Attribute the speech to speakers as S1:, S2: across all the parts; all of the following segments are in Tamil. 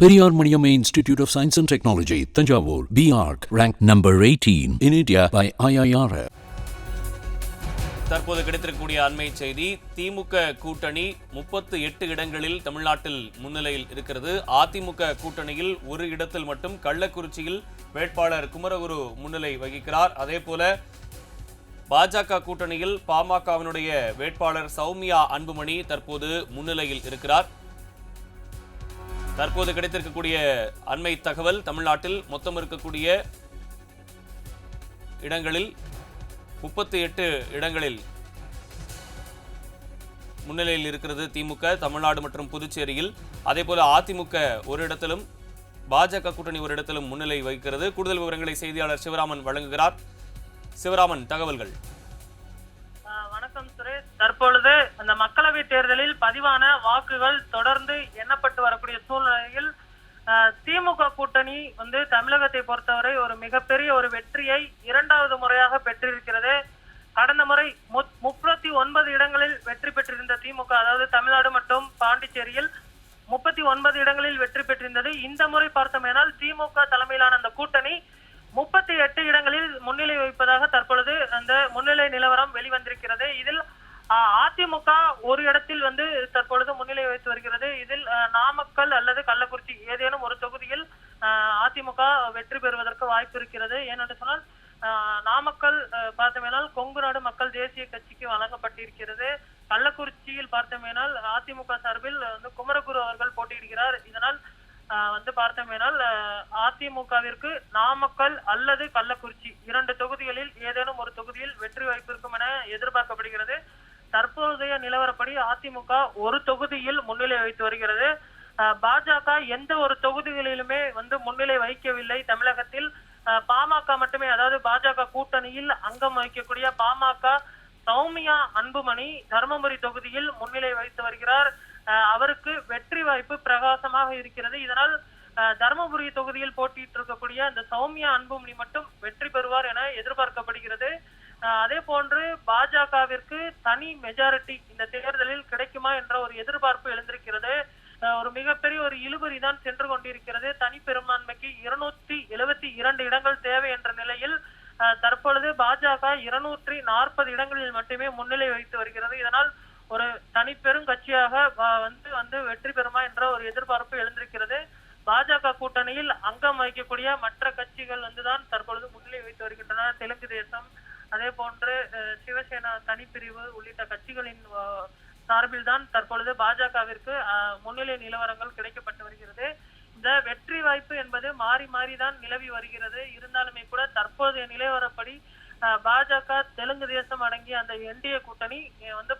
S1: Periyar Maniamma Institute of Science and Technology, Tanjavur, BArc, ranked number 18 in India by IIRF.
S2: தற்போது கிடைத்திருக்கக்கூடிய அண்மை செய்தி, திமுக கூட்டணி 38 இடங்களில் தமிழ்நாட்டில் முன்னிலையில் இருக்கிறது. அதிமுக கூட்டணியில் ஒரு இடத்தில் மட்டும் கள்ளக்குறிச்சியில் வேட்பாளர் குமரகுரு முன்னிலை வகிக்கிறார். அதேபோல பாஜக கூட்டணியில் பாமகவினுடைய வேட்பாளர் சௌமியா அன்புமணி தற்போது முன்னிலையில் இருக்கிறார். தற்போது கிடைத்திருக்கக்கூடிய அண்மை தகவல், தமிழ்நாட்டில் மொத்தம் இருக்கக்கூடிய இடங்களில் 38 இடங்களில் முன்னிலையில் இருக்கிறது திமுக, தமிழ்நாடு மற்றும் புதுச்சேரியில். அதேபோல அதிமுக ஒரு இடத்திலும் பாஜக கூட்டணி ஒரு இடத்திலும் முன்னிலை வகிக்கிறது. கூடுதல் விவரங்களை செய்தியாளர் சிவராமன் வழங்குகிறார். சிவராமன், தகவல்கள்.
S3: வணக்கம் சுரேஷ். தற்பொழுது அந்த மக்களவை தேர்தலில் பதிவான வாக்குகள் தொடர்ந்து எண்ணப்பட்டு வரக்கூடிய சூழ்நிலையில் திமுக கூட்டணி தமிழகத்தை பொறுத்தவரை ஒரு மிகப்பெரிய ஒரு வெற்றியை இரண்டாவது முறையாக பெற்றிருக்கிறது. கடந்த முறை 39 இடங்களில் வெற்றி பெற்றிருந்த திமுக, அதாவது தமிழ்நாடு மற்றும் பாண்டிச்சேரியில் 39 இடங்களில் வெற்றி பெற்றிருந்தது. இந்த முறை பார்த்தோமேனால் திமுக தலைமையிலான அந்த கூட்டணி 38 இடங்களில் முன்னிலை வகிப்பதாக தற்பொழுது அந்த முன்னிலை நிலவரம் வெளிவந்திருக்கிறது. இதில் அதிமுக ஒரு இடத்தில் தற்பொழுது முன்னிலை வைத்து வருகிறது. இதில் நாமக்கல் அல்லது கள்ளக்குறிச்சி ஏதேனும் ஒரு தொகுதியில் அதிமுக வெற்றி பெறுவதற்கு வாய்ப்பு இருக்கிறது. ஏனென்று சொன்னால் நாமக்கல் பார்த்தோமேனால் கொங்கு நாடு மக்கள் தேசிய கட்சிக்கு வழங்கப்பட்டிருக்கிறது. கள்ளக்குறிச்சியில் பார்த்தோமேனால் அதிமுக சார்பில் குமரகுரு அவர்கள் போட்டியிடுகிறார். இதனால் பார்த்தோமேனால் அதிமுகவிற்கு நாமக்கல் அல்லது கள்ளக்குறிச்சி இரண்டு தொகுதிகளில் ஏதேனும் ஒரு தொகுதியில் வெற்றி வாய்ப்பு இருக்கும் என எதிர்பார்க்கப்படுகிறது. தற்போதைய நிலவரப்படி அதிமுக ஒரு தொகுதியில் முன்னிலை வைத்து வருகிறது. பாஜக எந்த ஒரு தொகுதிகளிலுமே முன்னிலை வகிக்கவில்லை. தமிழகத்தில் பாமக மட்டுமே, அதாவது பாஜக கூட்டணியில் அங்கம் வகிக்கக்கூடிய பாமக சௌமியா அன்புமணி தர்மபுரி தொகுதியில் முன்னிலை வைத்து வருகிறார். அவருக்கு வெற்றி வாய்ப்பு பிரகாசமாக இருக்கிறது. இதனால் தர்மபுரி தொகுதியில் போட்டியிட்டு இருக்கக்கூடிய அந்த சௌமியா அன்புமணி மட்டும் வெற்றி பெறுவார் என எதிர்பார்க்கப்படுகிறது. அதே போன்று பாஜகவிற்கு தனி மெஜாரிட்டி இந்த தேர்தலில் கிடைக்குமா என்ற ஒரு எதிர்பார்ப்பு எழுந்திருக்கிறது. ஒரு மிகப்பெரிய ஒரு இழுபறி தான் சென்று கொண்டிருக்கிறது. தனி பெரும்பான்மைக்கு 272 இடங்கள் தேவை என்ற நிலையில் தற்பொழுது பாஜக 240 இடங்களில் மட்டுமே முன்னிலை வகித்து வருகிறது. இதனால் ஒரு தனிப்பெரும் கட்சியாக வெற்றி பெறுமா என்ற ஒரு எதிர்பார்ப்பு எழுந்திருக்கிறது. பாஜக கூட்டணியில் அங்கம் வகிக்கக்கூடிய மற்ற கட்சிகள் தான் தற்பொழுது முன்னிலை வைத்து வருகின்றன. தெலுங்கு தேசம், அதே போன்று சிவசேனா தனிப்பிரிவு உள்ளிட்ட கட்சிகளின் சார்பில் தான் தற்பொழுது பாஜகவிற்கு முன்னிலை நிலவரங்கள் கிடைக்கப்பட்டு வருகிறது. இந்த வெற்றி வாய்ப்பு என்பது மாறி மாறிதான் நிலவி வருகிறது. இருந்தாலுமே கூட தற்போதைய நிலவரப்படி பாஜக, தெலுங்கு தேசம் அடங்கிய அந்த என்டிஏ கூட்டணி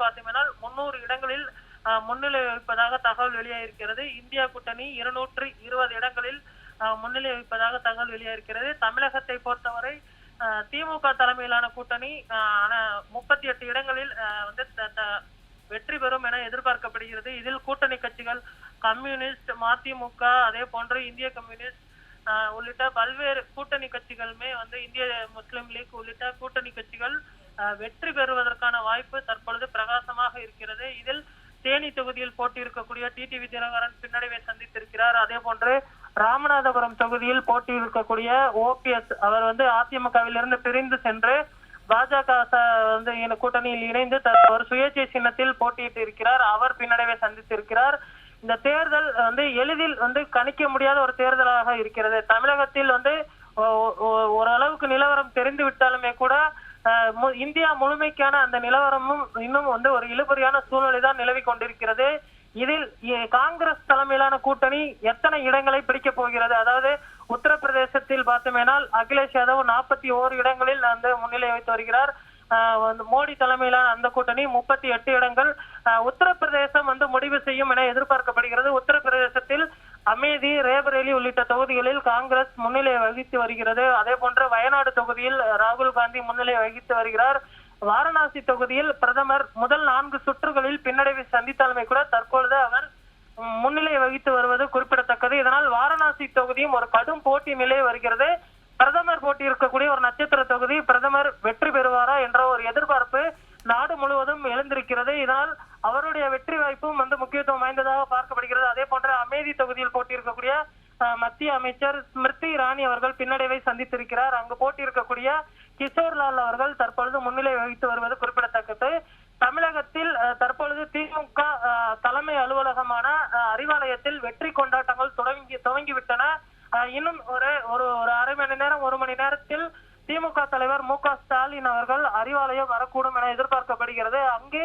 S3: பார்த்தீங்கன்னா 300 இடங்களில் முன்னிலை வகிப்பதாக தகவல் வெளியாகிருக்கிறது. இந்தியா கூட்டணி 220 இடங்களில் முன்னிலை வகிப்பதாக தகவல் வெளியாகிருக்கிறது. தமிழகத்தை பொறுத்தவரை திமுக தலைமையிலான கூட்டணி 38 இடங்களில் வெற்றி பெறும் என எதிர்பார்க்கப்படுகிறது. இதில் கூட்டணி கட்சிகள் கம்யூனிஸ்ட், மதிமுக, அதே போன்று இந்திய கம்யூனிஸ்ட் உள்ளிட்ட பல்வேறு கூட்டணி கட்சிகளுமே இந்திய முஸ்லிம் லீக் உள்ளிட்ட கூட்டணி கட்சிகள் வெற்றி பெறுவதற்கான வாய்ப்பு தற்பொழுது பிரகாசமாக இருக்கிறது. இதில் தேனி தொகுதியில் போட்டியிருக்கக்கூடிய டிடிவி தினகரன் பின்னடைவை சந்தித்திருக்கிறார். அதே போன்று ராமநாதபுரம் தொகுதியில் போட்டியிருக்கக்கூடிய ஓபிஎஸ் அவர் அதிமுகவிலிருந்து பிரிந்து சென்று பாஜக கூட்டணியில் இணைந்து ஒரு சுயேட்சை சின்னத்தில் போட்டியிட்டு இருக்கிறார். அவர் பின்னடைவை சந்தித்திருக்கிறார். இந்த தேர்தல் எளிதில் கணிக்க முடியாத ஒரு தேர்தலாக இருக்கிறது. தமிழகத்தில் ஓரளவுக்கு நிலவரம் தெரிந்து விட்டாலுமே கூட இந்தியா முழுமைக்கான அந்த நிலவரமும் இன்னும் ஒரு இழுபறியான சூழ்நிலை தான் நிலவி கொண்டிருக்கிறது. இதில் காங்கிரஸ் தலைமையிலான கூட்டணி எத்தனை இடங்களை பிடிக்க போகிறது? அதாவது உத்தரப்பிரதேசத்தில் பார்த்தோமேனால் அகிலேஷ் யாதவ் 41 இடங்களில் முன்னிலை வைத்து வருகிறார். மோடி தலைமையிலான அந்த கூட்டணி 38 இடங்கள். உத்தரப்பிரதேசம் முடிவு செய்யும் என எதிர்பார்க்கப்படுகிறது. உத்தரப்பிரதேசத்தில் அமேதி, ரேபரேலி உள்ளிட்ட தொகுதிகளில் காங்கிரஸ் முன்னிலை வகித்து வருகிறது. அதே போன்று வயநாடு தொகுதியில் ராகுல் காந்தி முன்னிலை வகித்து வருகிறார். வாரணாசி தொகுதியில் பிரதமர் முதல் 4 சுற்றுகளில் பின்னடைவை சந்தித்தாலுமே கூட தற்பொழுது அவர் முன்னிலை வகித்து வருவது குறிப்பிடத்தக்கது. இதனால் வாரணாசி தொகுதியும் ஒரு கடும் போட்டி நிலை வருகிறது. பிரதமர் போட்டி இருக்கக்கூடிய ஒரு நட்சத்திர தொகுதி, பிரதமர் வெற்றி பெறுவாரா என்ற ஒரு எதிர்பார்ப்பு நாடு முழுவதும் எழுந்திருக்கிறது. இதனால் அவருடைய வெற்றி வாய்ப்பும் முக்கியத்துவம் வாய்ந்ததாக பார்க்கப்படுகிறது. அதே போன்ற அமேதி தொகுதியில் போட்டியிருக்கக்கூடிய மத்திய அமைச்சர் ஸ்மிருதி இரானி அவர்கள் பின்னடைவை சந்தித்திருக்கிறார். அங்கு போட்டியிருக்கக்கூடிய கிஷோர்லால் அவர்கள் தற்பொழுது முன்னிலை வகித்து வருவது குறிப்பிடத்தக்கது. தமிழகத்தில் தற்பொழுது திமுக தலைமை அலுவலகமான அறிவாலயத்தில் வெற்றி கொண்டாட்டங்கள் துவங்கிவிட்டன. இன்னும் ஒரு அரை மணி நேரம் 1 மணி நேரத்தில் திமுக தலைவர் மு.க. ஸ்டாலின் அவர்கள் அறிவாலயம் வரக்கூடும் என எதிர்பார்க்கப்படுகிறது. அங்கு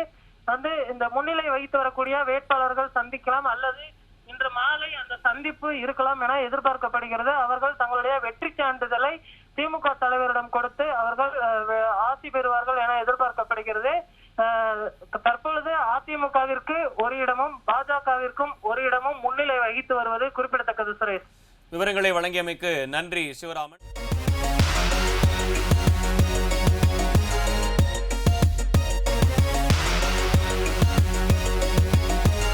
S3: இந்த முன்னிலை வகித்து வரக்கூடிய வேட்பாளர்கள் சந்திக்கலாம் அல்லது இன்று மாலை அந்த சந்திப்பு இருக்கலாம் என எதிர்பார்க்கப்படுகிறது. அவர்கள் தங்களுடைய வெற்றி சான்றிதழை திமுக தலைவரிடம் கொடுத்து அவர்கள் ஆசி பெறுவார்கள் என எதிர்பார்க்கப்படுகிறது. தற்பொழுது அதிமுகவிற்கு 1 இடமும் பாஜகவிற்கும் 1 இடமும் முன்னிலை வகித்து வருவது குறிப்பிடத்தக்கது. சுரேஷ்,
S2: விவரங்களை வழங்கியமைக்கு நன்றி சிவராமன்.